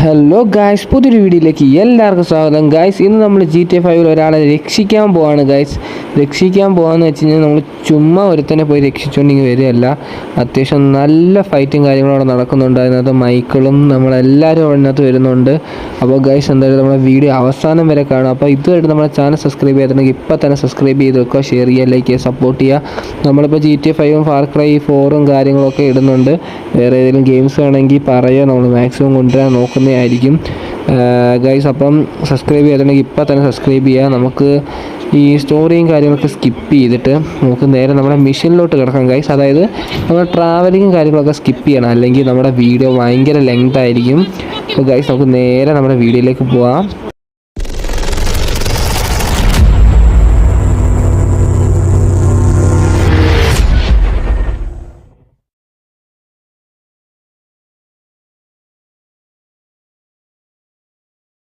Hello guys, പുതിയൊരു വീഡിയോയിലേക്ക് എല്ലാവർക്കും സ്വാഗതം. ഗായ്സ്, ഇന്ന് നമ്മൾ GTA 5 ഒരാളെ രക്ഷിക്കാൻ പോവാണ്. ഗായ്സ്, രക്ഷിക്കാൻ പോകാമെന്ന് വെച്ച് കഴിഞ്ഞാൽ നമ്മൾ ചുമ്മാ ഒരുത്തനെ പോയി രക്ഷിച്ചുകൊണ്ടിങ്ങനെ വരികയല്ല. അത്യാവശ്യം നല്ല ഫൈറ്റും കാര്യങ്ങളും അവിടെ നടക്കുന്നുണ്ട്. അതിനകത്ത് മൈക്കിളും നമ്മളെല്ലാവരും അതിനകത്ത് വരുന്നുണ്ട്. അപ്പോൾ ഗായ്സ്, എന്തായാലും നമ്മുടെ വീഡിയോ അവസാനം വരെ കാണും. അപ്പോൾ ഇതുമായിട്ട് നമ്മുടെ ചാനൽ സബ്സ്ക്രൈബ് ചെയ്തിട്ടുണ്ടെങ്കിൽ ഇപ്പോൾ തന്നെ സബ്സ്ക്രൈബ് ചെയ്ത് വെക്കുക, ഷെയർ ചെയ്യുക, ലൈക്ക് ചെയ്യുക, സപ്പോർട്ട് ചെയ്യുക. നമ്മളിപ്പോൾ GTA 5ഉം ഫാർ ക്രൈ 4ഉം കാര്യങ്ങളൊക്കെ ഇടുന്നുണ്ട്. വേറെ ഏതെങ്കിലും ഗെയിംസ് വേണമെങ്കിൽ പറയുക, നമ്മൾ മാക്സിമം കൊണ്ടുവരാൻ നോക്കുന്നതായിരിക്കും. ഗൈസ്, അപ്പം സബ്സ്ക്രൈബ് ചെയ്തിട്ടുണ്ടെങ്കിൽ ഇപ്പോൾ തന്നെ സബ്സ്ക്രൈബ് ചെയ്യുക. നമുക്ക് ഈ സ്റ്റോറിയും കാര്യങ്ങളൊക്കെ സ്കിപ്പ് ചെയ്തിട്ട് നമുക്ക് നേരെ നമ്മുടെ മിഷനിലോട്ട് കിടക്കാം ഗൈസ്. അതായത് നമ്മൾ ട്രാവലിങ്ങും കാര്യങ്ങളൊക്കെ സ്കിപ്പ് ചെയ്യണം, അല്ലെങ്കിൽ നമ്മുടെ വീഡിയോ ഭയങ്കര ലെങ്ത് ആയിരിക്കും. അപ്പോൾ ഗൈസ്, നമുക്ക് നേരെ നമ്മുടെ വീഡിയോയിലേക്ക് പോകാം.